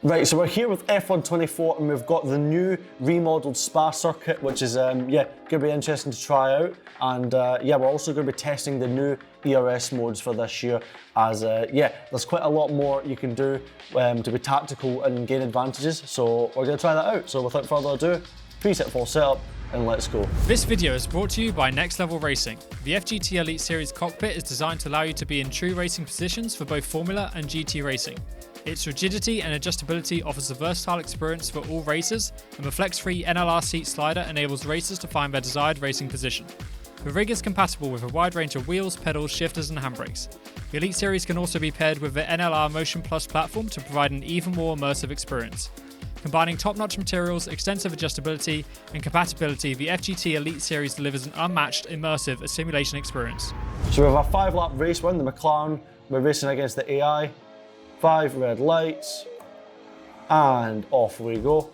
Right, so we're here with F124 and we've got the new remodeled Spa circuit, which is going to be interesting to try out. And we're also going to be testing the new ERS modes for this year, as there's quite a lot more you can do to be tactical and gain advantages. So we're going to try that out. So without further ado, preset full setup and let's go. This video is brought to you by Next Level Racing. The FGT Elite Series cockpit is designed to allow you to be in true racing positions for both Formula and GT racing. Its rigidity and adjustability offers a versatile experience for all racers, and the flex-free NLR seat slider enables racers to find their desired racing position. The rig is compatible with a wide range of wheels, pedals, shifters and handbrakes. The Elite Series can also be paired with the NLR Motion Plus platform to provide an even more immersive experience. Combining top-notch materials, extensive adjustability and compatibility, the FGT Elite Series delivers an unmatched, immersive simulation experience. So we have a 5-lap race win, the McLaren. We're racing against the AI. 5 red lights, and off we go.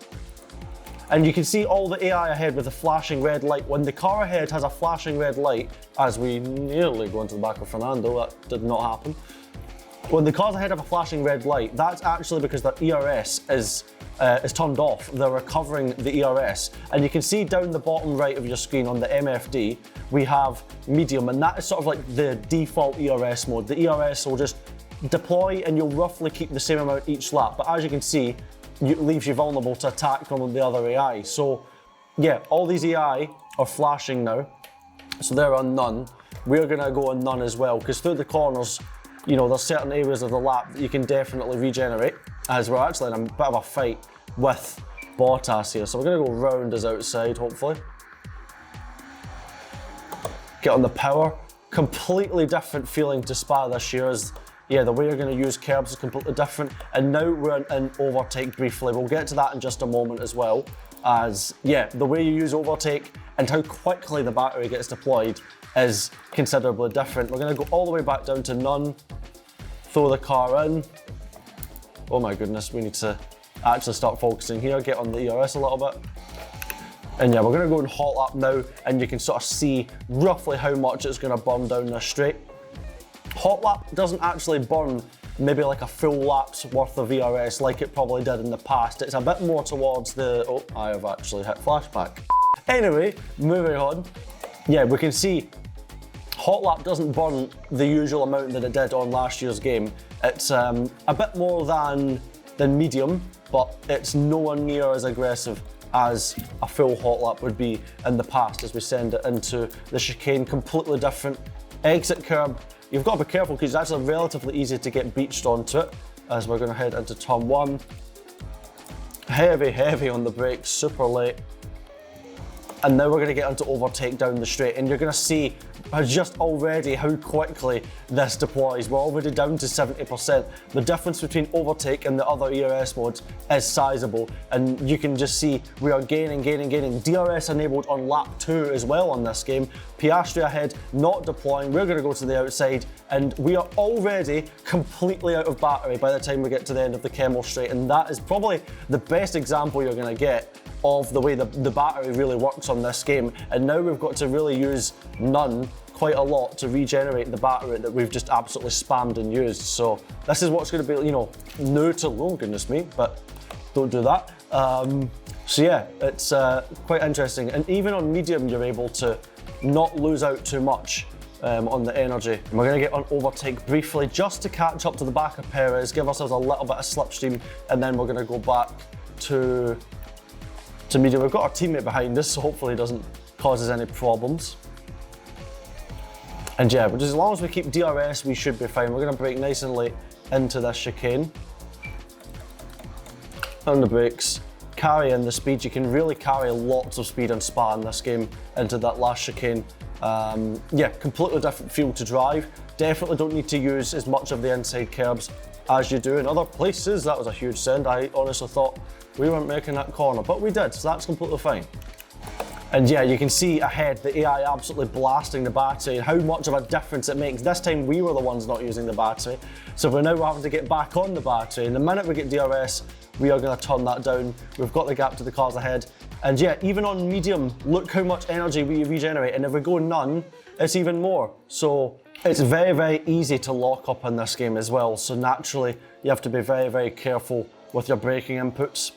And you can see all the AI ahead with a flashing red light. When the car ahead has a flashing red light, as we nearly go into the back of Fernando, that did not happen. When the cars ahead have a flashing red light, that's actually because their ERS is turned off. They're recovering the ERS. And you can see down the bottom right of your screen on the MFD, we have medium, and that is sort of like the default ERS mode. The ERS will just deploy and you'll roughly keep the same amount each lap, but as you can see, it leaves you vulnerable to attack from the other AI. So yeah, all these AI are flashing now, so they're on none. We're gonna go on none as well, because through the corners, you know, there's certain areas of the lap that you can definitely regenerate, as we're actually in a bit of a fight with Bottas here. So we're gonna go round as outside, hopefully. Get on the power. Completely different feeling to Spa this year, as the way you're going to use curbs is completely different. And now we're in overtake briefly. We'll get to that in just a moment as well. As the way you use overtake and how quickly the battery gets deployed is considerably different. We're going to go all the way back down to none, throw the car in. Oh my goodness, we need to actually start focusing here, get on the ERS a little bit. And yeah, we're going to go in hot lap now, and you can sort of see roughly how much it's going to burn down this straight. Hot lap doesn't actually burn maybe like a full lap's worth of ERS like it probably did in the past. It's a bit more towards the, oh, I have actually hit flashback. Anyway, moving on. Yeah, we can see hot lap doesn't burn the usual amount that it did on last year's game. It's a bit more than medium, but it's nowhere near as aggressive as a full hot lap would be in the past as we send it into the chicane. Completely different exit curb. You've got to be careful because it's actually relatively easy to get beached onto it, as we're going to head into turn 1. Heavy on the brakes, super late. And now we're going to get into overtake down the straight, and you're going to see just already how quickly this deploys. We're already down to 70%. The difference between overtake and the other ERS modes is sizable, and you can just see we are gaining. DRS enabled on lap 2 as well on this game. Piastri ahead, not deploying. We're going to go to the outside, and we are already completely out of battery by the time we get to the end of the Kemmel straight, and that is probably the best example you're going to get of the way the battery really works on this game. And now we've got to really use none quite a lot to regenerate the battery that we've just absolutely spammed and used. So this is what's going to be, you know, new to, oh goodness me, but don't do that. So yeah, it's quite interesting. And even on medium, you're able to not lose out too much on the energy. And we're going to get on overtake briefly just to catch up to the back of Perez, give ourselves a little bit of slipstream, and then we're going to go back to medium. We've got our teammate behind us, so hopefully it doesn't cause us any problems. And yeah, but as long as we keep DRS, we should be fine. We're going to brake nice and late into this chicane. On the brakes, carry in the speed. You can really carry lots of speed on Spa in this game into that last chicane. Completely different feel to drive. Definitely don't need to use as much of the inside curbs as you do in other places. That was a huge send. I honestly thought we weren't making that corner, but we did, so that's completely fine. And yeah, you can see ahead the AI absolutely blasting the battery and how much of a difference it makes. This time we were the ones not using the battery, so we're now having to get back on the battery. And the minute we get DRS, we are going to turn that down. We've got the gap to the cars ahead. And yeah, even on medium, look how much energy we regenerate. And if we go none, it's even more. So it's very, very easy to lock up in this game as well. So naturally, you have to be very, very careful with your braking inputs.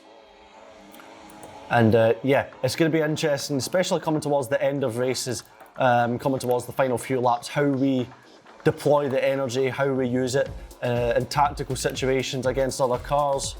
And yeah, it's going to be interesting, especially coming towards the end of races, coming towards the final few laps, how we deploy the energy, how we use it in tactical situations against other cars.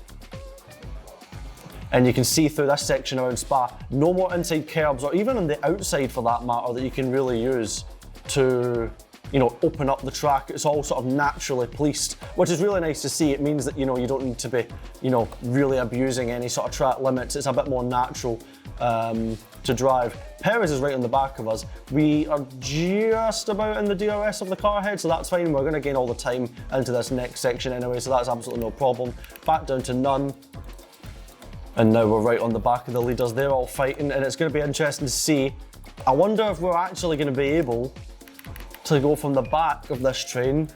And you can see through this section around Spa, no more inside curbs, or even on the outside for that matter, that you can really use to, you know, open up the track. It's all sort of naturally policed, which is really nice to see. It means that, you know, you don't need to be, you know, really abusing any sort of track limits. It's a bit more natural to drive. Perez is right on the back of us. We are just about in the DRS of the car ahead, so that's fine. We're going to gain all the time into this next section anyway, so that's absolutely no problem. Back down to none. And now we're right on the back of the leaders. They're all fighting, and it's going to be interesting to see. I wonder if we're actually going to be able to go from the back of this train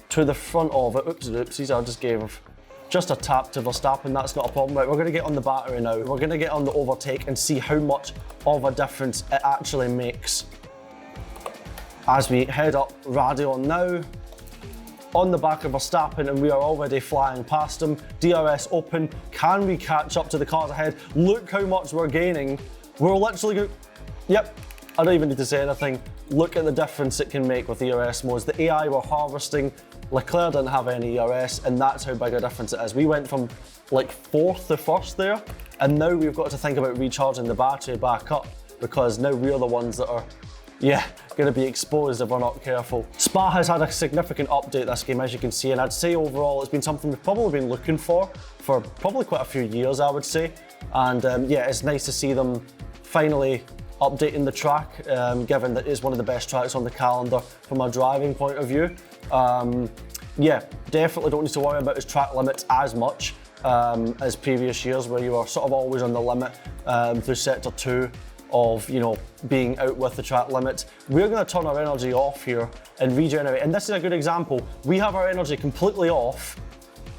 to the front of it. Oopsies, I just gave just a tap to Verstappen. That's not a problem. Right, we're going to get on the battery now. We're going to get on the overtake and see how much of a difference it actually makes. As we head up Radion now, on the back of Verstappen, and we are already flying past him. DRS open. Can we catch up to the cars ahead? Look how much we're gaining. We're literally going, yep, I don't even need to say anything. Look at the difference it can make with ERS modes. The AI we're harvesting, Leclerc didn't have any ERS, and that's how big a difference it is. We went from like 4th to 1st there, and now we've got to think about recharging the battery back up, because now we're the ones that are, yeah, going to be exposed if we're not careful. Spa has had a significant update this game, as you can see, and I'd say overall it's been something we've probably been looking for probably quite a few years, I would say. And yeah, it's nice to see them finally updating the track, given that it's one of the best tracks on the calendar from a driving point of view. Yeah, definitely don't need to worry about its track limits as much as previous years, where you were sort of always on the limit through sector 2 of, you know, being out with the track limits. We're going to turn our energy off here and regenerate, and this is a good example. We have our energy completely off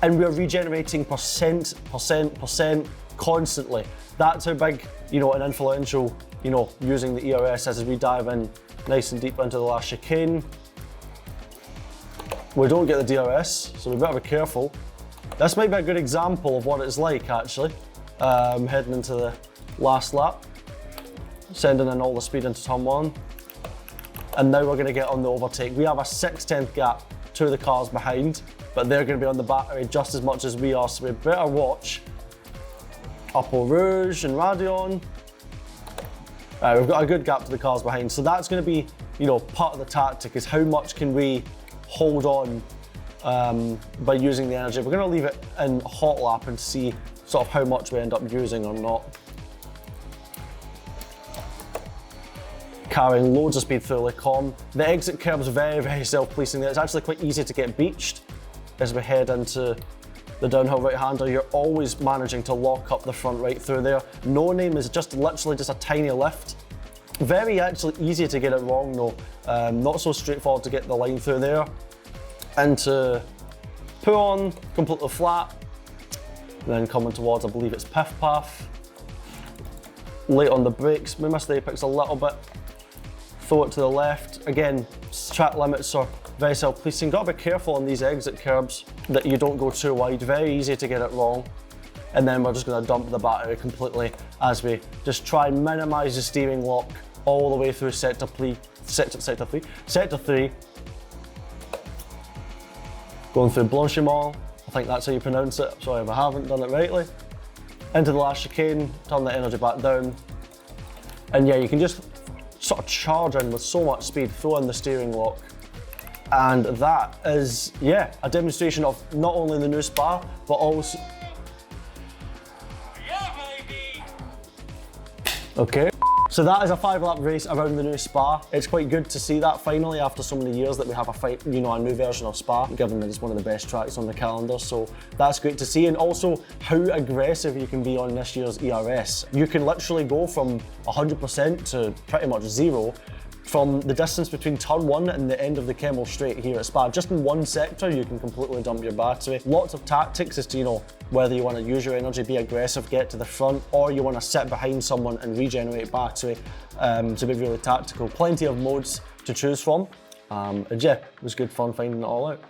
and we're regenerating percent constantly. That's how big, you know, and influential, you know, using the ERS as we dive in nice and deep into the last chicane. We don't get the DRS, so we better be careful. This might be a good example of what it's like, actually, heading into the last lap. Sending in all the speed into turn 1. And now we're going to get on the overtake. We have a 6/10 gap to the cars behind, but they're going to be on the battery just as much as we are, so we better watch up Eau Rouge and Radion. We've got a good gap to the cars behind, so that's going to be, you know, part of the tactic, is how much can we hold on by using the energy. We're going to leave it in hot lap and see sort of how much we end up using or not. Carrying loads of speed through Le Com. The exit curve is very self-policing there. It's actually quite easy to get beached as we head into the downhill right-hander. You're always managing to lock up the front right through there. No Name is just literally just a tiny lift. Very actually easy to get it wrong though. Not so straightforward to get the line through there. And to pull on completely flat. Then coming towards, I believe it's Piff Path. Late on the brakes, we missed the apex a little bit. Throw it to the left. Again, track limits are very self-policing. Got to be careful on these exit curbs that you don't go too wide. Very easy to get it wrong. And then we're just going to dump the battery completely as we just try and minimise the steering lock all the way through sector 3. Going through Blanchimont, I think that's how you pronounce it. Sorry if I haven't done it rightly. Into the last chicane, turn the energy back down. And yeah, you can just sort of charge in with so much speed, throw in the steering lock. And that is, yeah, a demonstration of not only the new Spa, but also... Yeah, baby! Okay. So that is a 5-lap race around the new Spa. It's quite good to see that finally after so many years that we have a new version of Spa, given that it's one of the best tracks on the calendar. So that's great to see. And also how aggressive you can be on this year's ERS. You can literally go from 100% to pretty much 0 from the distance between turn 1 and the end of the Kemmel Straight here at Spa. Just in one sector, you can completely dump your battery. Lots of tactics as to, you know, whether you want to use your energy, be aggressive, get to the front, or you want to sit behind someone and regenerate battery to be really tactical. Plenty of modes to choose from. And yeah, it was good fun finding it all out.